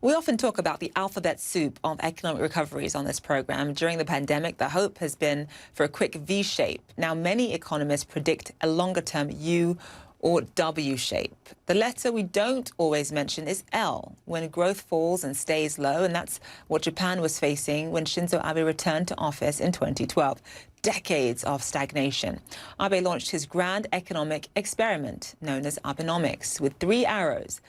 We often talk about the alphabet soup of economic recoveries on this program. During the pandemic, the hope has been for a quick V shape. Now, many economists predict a longer-term U or W shape. The letter we don't always mention is L, when growth falls and stays low, and that's what Japan was facing when Shinzō Abe returned to office in 2012. Decades of stagnation. Abe launched his grand economic experiment known as Abenomics with 3 arrows: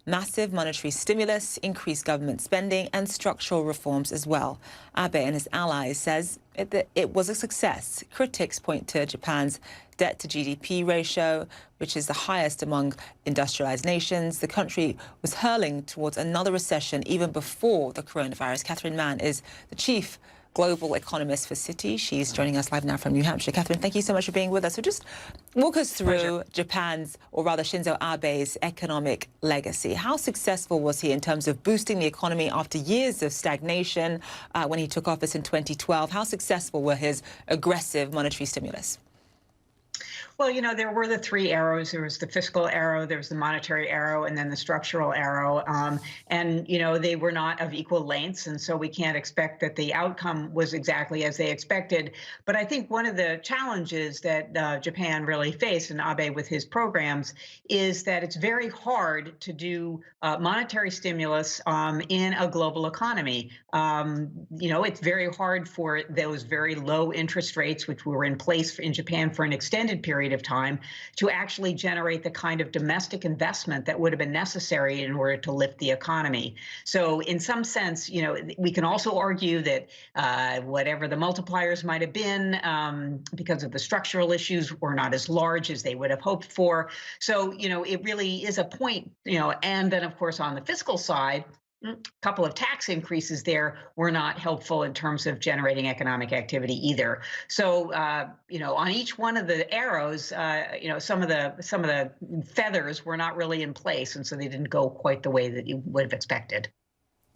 massive monetary stimulus, increased government spending, and structural reforms as well. Abe and his allies says it was a success. Critics point to Japan's debt to GDP ratio, which is the highest among industrialized nations. The country was hurling towards another recession even before the coronavirus. Catherine Mann is the chief global economist for Citi. She's joining us live now from New Hampshire. Catherine, thank you so much for being with us. So just walk us through Japan's, or rather Shinzō Abe's, economic legacy. How successful was he in terms of boosting the economy after years of stagnation when he took office in 2012? How successful were his aggressive monetary stimulus? Well, you know, there were the 3 arrows. There was the fiscal arrow, there was the monetary arrow, and then the structural arrow. And, you know, they were not of equal lengths. And so we can't expect that the outcome was exactly as they expected. But I think one of the challenges that Japan really faced, and Abe with his programs, is that it's very hard to do monetary stimulus in a global economy. You know, it's very hard for those very low interest rates, which were in place in Japan for an extended period of time, to actually generate the kind of domestic investment that would have been necessary in order to lift the economy. So in some sense, you know, we can also argue that whatever the multipliers might have been, because of the structural issues, were not as large as they would have hoped for. So, you know, it really is a point, you know, and then of course on the fiscal side, a couple of tax increases there were not helpful in terms of generating economic activity either. So, you know, on each one of the arrows, you know, some of the feathers were not really in place, and so they didn't go quite the way that you would have expected.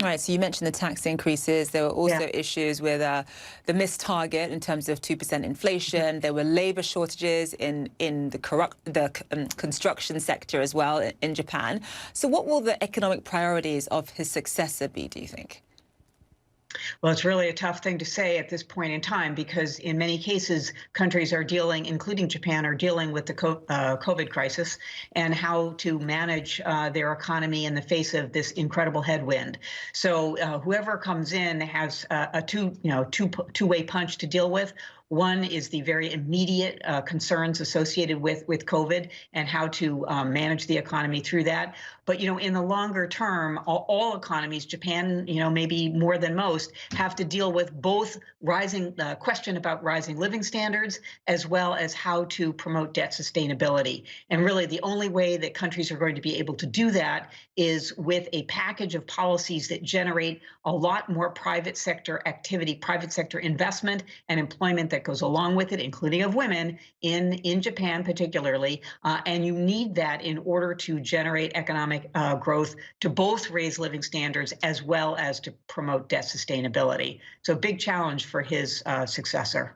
All right, so you mentioned the tax increases. There were also issues with the missed target in terms of 2% inflation. There were labor shortages in the construction sector as well in Japan. So what will the economic priorities of his successor be, do you think? Well, it's really a tough thing to say at this point in time, because in many cases, countries are dealing, including Japan, are dealing with the COVID crisis and how to manage their economy in the face of this incredible headwind. So whoever comes in has a two-way punch to deal with. One is the very immediate concerns associated with COVID and how to manage the economy through that. But, you know, in the longer term, all economies, Japan, you know, maybe more than most, have to deal with both rising question about rising living standards, as well as how to promote debt sustainability. And really, the only way that countries are going to be able to do that is with a package of policies that generate a lot more private sector activity, private sector investment and employment that goes along with it, including of women in Japan particularly. And you need that in order to generate economic growth, to both raise living standards as well as to promote debt sustainability. So big challenge for his successor.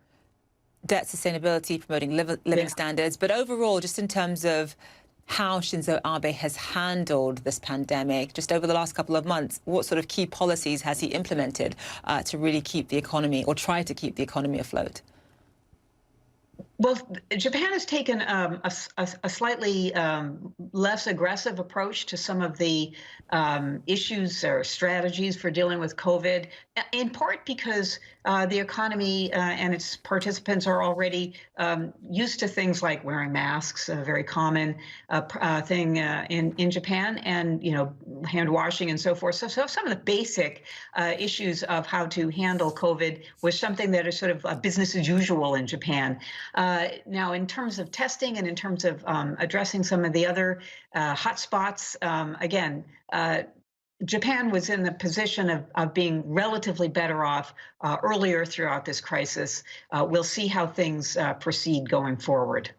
Debt sustainability, promoting living standards. But overall, just in terms of how Shinzō Abe has handled this pandemic just over the last couple of months, what sort of key policies has he implemented to really keep the economy, or try to keep the economy afloat? Well, Japan has taken a slightly less aggressive approach to some of the issues or strategies for dealing with COVID, in part because the economy and its participants are already used to things like wearing masks, a very common thing in Japan, and, you know, hand washing and so forth. So some of the basic issues of how to handle COVID was something that is sort of business as usual in Japan. Now, in terms of testing and in terms of addressing some of the other hotspots, again, Japan was in the position of being relatively better off earlier throughout this crisis. We'll see how things proceed going forward.